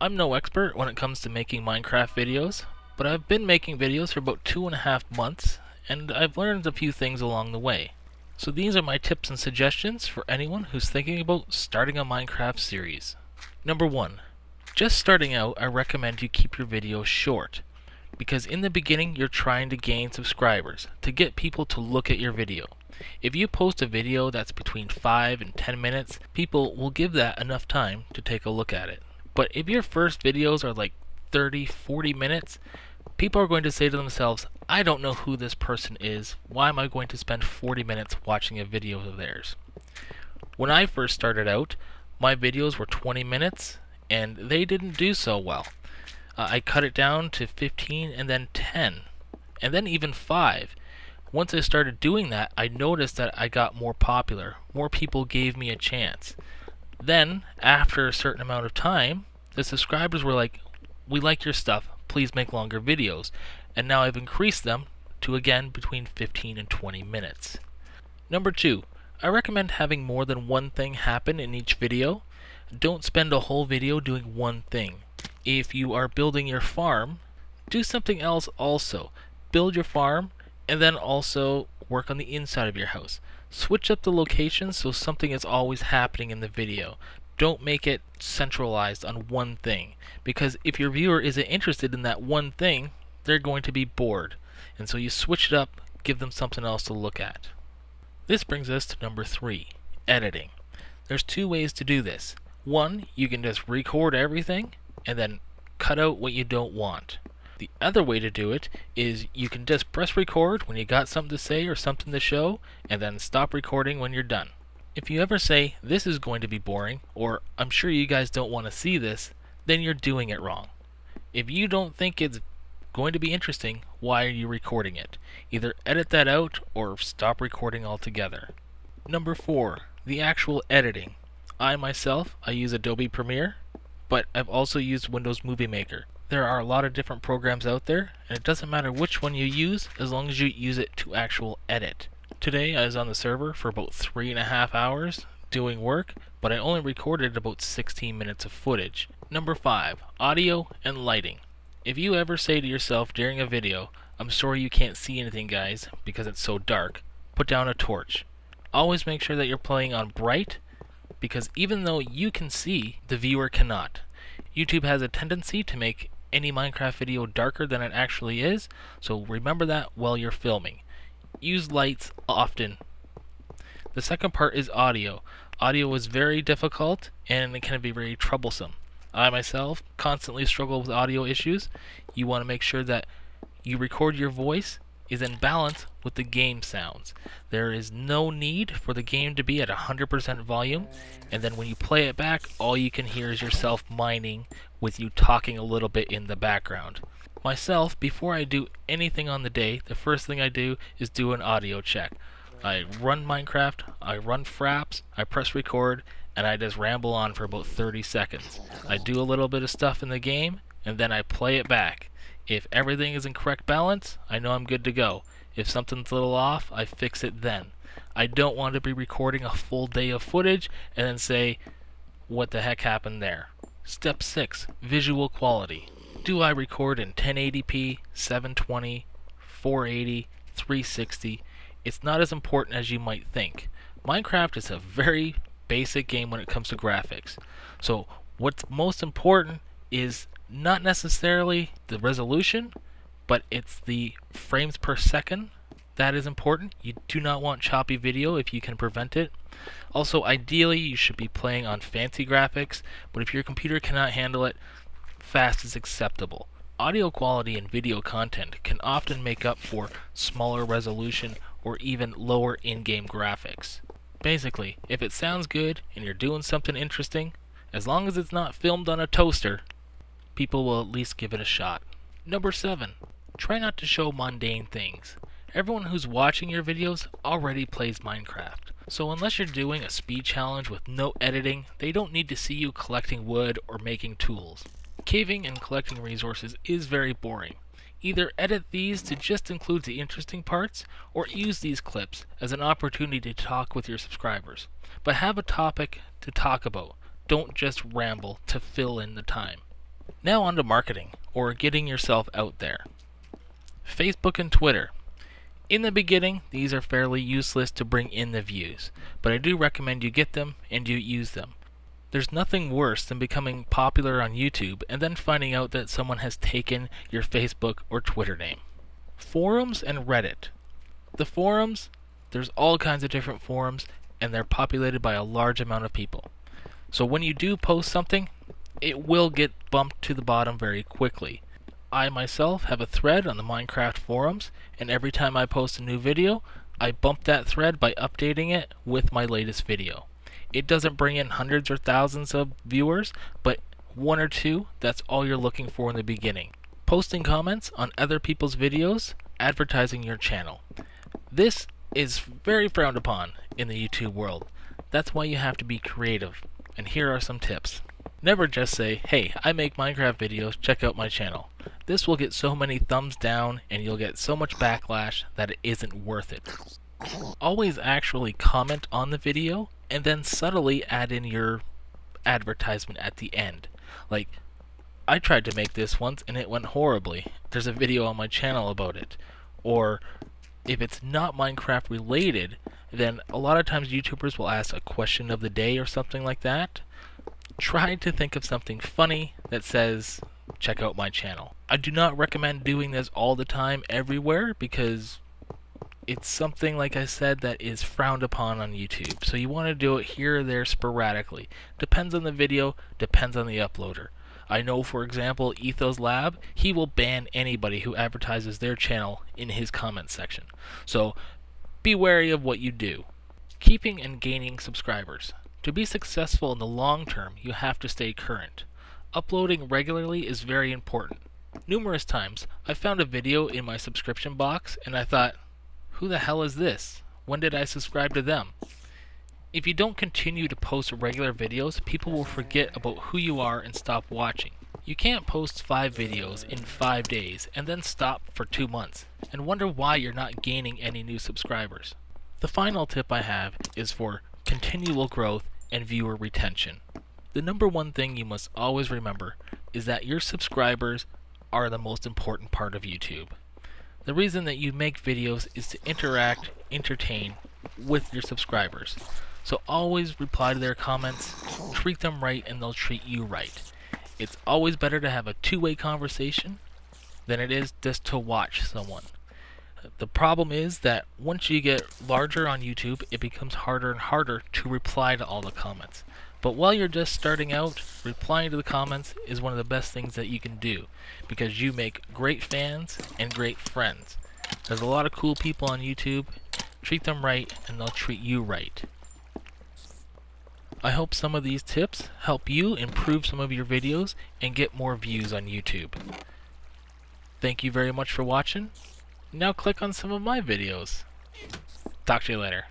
I'm no expert when it comes to making Minecraft videos, but I've been making videos for about 2.5 months, and I've learned a few things along the way. So these are my tips and suggestions for anyone who's thinking about starting a Minecraft series. Number 1. Just starting out, I recommend you keep your videos short, because in the beginning you're trying to gain subscribers, to get people to look at your video. If you post a video that's between 5 and 10 minutes, people will give that enough time to take a look at it. But if your first videos are like 30, 40 minutes, people are going to say to themselves, I don't know who this person is, why am I going to spend 40 minutes watching a video of theirs? When I first started out, my videos were 20 minutes, and they didn't do so well. I cut it down to 15 and then 10, and then even 5. Once I started doing that, I noticed that I got more popular. More people gave me a chance. Then, after a certain amount of time, the subscribers were like, we like your stuff, please make longer videos. And now I've increased them to again between 15 and 20 minutes. Number 2, I recommend having more than one thing happen in each video. Don't spend a whole video doing one thing. If you are building your farm, do something else also. Build your farm, and then also work on the inside of your house. Switch up the locations so something is always happening in the video. Don't make it centralized on one thing, because if your viewer isn't interested in that one thing, they're going to be bored. And so you switch it up, give them something else to look at. This brings us to number 3, editing. There's 2 ways to do this. One, you can just record everything and then cut out what you don't want. The other way to do it is you can just press record when you got something to say or something to show, and then stop recording when you're done. If you ever say, this is going to be boring, or I'm sure you guys don't want to see this, then you're doing it wrong. If you don't think it's going to be interesting, why are you recording it? Either edit that out or stop recording altogether. Number 4, the actual editing. I use Adobe Premiere, but I've also used Windows Movie Maker. There are a lot of different programs out there, and it doesn't matter which one you use as long as you use it to actual edit. Today I was on the server for about 3.5 hours doing work, but I only recorded about 16 minutes of footage. Number 5, audio and lighting. If you ever say to yourself during a video, I'm sorry you can't see anything guys because it's so dark, put down a torch. Always make sure that you're playing on bright, because even though you can see, the viewer cannot. YouTube has a tendency to make any Minecraft video darker than it actually is, so remember that while you're filming. Use lights often. The second part is audio. Audio is very difficult and it can be very troublesome. I myself constantly struggle with audio issues. You want to make sure that you record your voice is in balance with the game sounds. There is no need for the game to be at 100% volume, and then when you play it back, all you can hear is yourself mining with you talking a little bit in the background. Myself, before I do anything on the day, the first thing I do is do an audio check. I run Minecraft, I run Fraps, I press record, and I just ramble on for about 30 seconds. I do a little bit of stuff in the game, and then I play it back. If everything is in correct balance, I know I'm good to go. If something's a little off, I fix it then. I don't want to be recording a full day of footage and then say, what the heck happened there? Step 6, visual quality. Do I record in 1080p, 720, 480, 360? It's not as important as you might think. Minecraft is a very basic game when it comes to graphics. So what's most important is not necessarily the resolution, but it's the frames per second. That is important. You do not want choppy video if you can prevent it. Also, ideally, you should be playing on fancy graphics, but if your computer cannot handle it, fast is acceptable. Audio quality in video content can often make up for smaller resolution or even lower in-game graphics. Basically, if it sounds good and you're doing something interesting, as long as it's not filmed on a toaster, people will at least give it a shot. Number 7, try not to show mundane things. Everyone who's watching your videos already plays Minecraft. So unless you're doing a speed challenge with no editing, they don't need to see you collecting wood or making tools. Caving and collecting resources is very boring. Either edit these to just include the interesting parts, or use these clips as an opportunity to talk with your subscribers. But have a topic to talk about. Don't just ramble to fill in the time. Now on to marketing, or getting yourself out there. Facebook and Twitter. In the beginning, these are fairly useless to bring in the views, but I do recommend you get them and you use them. There's nothing worse than becoming popular on YouTube and then finding out that someone has taken your Facebook or Twitter name. Forums and Reddit. The forums, there's all kinds of different forums and they're populated by a large amount of people. So when you do post something, it will get bumped to the bottom very quickly. I myself have a thread on the Minecraft forums, and every time I post a new video, I bump that thread by updating it with my latest video. It doesn't bring in hundreds or thousands of viewers, but one or two, that's all you're looking for in the beginning. Posting comments on other people's videos, advertising your channel. This is very frowned upon in the YouTube world. That's why you have to be creative, and here are some tips. Never just say, hey, I make Minecraft videos, check out my channel. This will get so many thumbs down and you'll get so much backlash that it isn't worth it. Always actually comment on the video and then subtly add in your advertisement at the end. Like, I tried to make this once and it went horribly. There's a video on my channel about it. Or if it's not Minecraft related, then a lot of times YouTubers will ask a question of the day or something like that. Try to think of something funny that says, check out my channel. I do not recommend doing this all the time everywhere because it's something, like I said, that is frowned upon on YouTube. So you want to do it here or there sporadically. Depends on the video, depends on the uploader. I know, for example, Ethos Lab, he will ban anybody who advertises their channel in his comment section. So be wary of what you do. Keeping and gaining subscribers. To be successful in the long term, you have to stay current. Uploading regularly is very important. Numerous times, I found a video in my subscription box and I thought, who the hell is this? When did I subscribe to them? If you don't continue to post regular videos, people will forget about who you are and stop watching. You can't post 5 videos in 5 days and then stop for 2 months and wonder why you're not gaining any new subscribers. The final tip I have is for continual growth and viewer retention. The number one thing you must always remember is that your subscribers are the most important part of YouTube. The reason that you make videos is to interact, entertain with your subscribers. So always reply to their comments, treat them right, and they'll treat you right. It's always better to have a two-way conversation than it is just to watch someone. The problem is that once you get larger on YouTube, it becomes harder and harder to reply to all the comments. But while you're just starting out, replying to the comments is one of the best things that you can do because you make great fans and great friends. There's a lot of cool people on YouTube. Treat them right and they'll treat you right. I hope some of these tips help you improve some of your videos and get more views on YouTube. Thank you very much for watching. Now click on some of my videos. Talk to you later.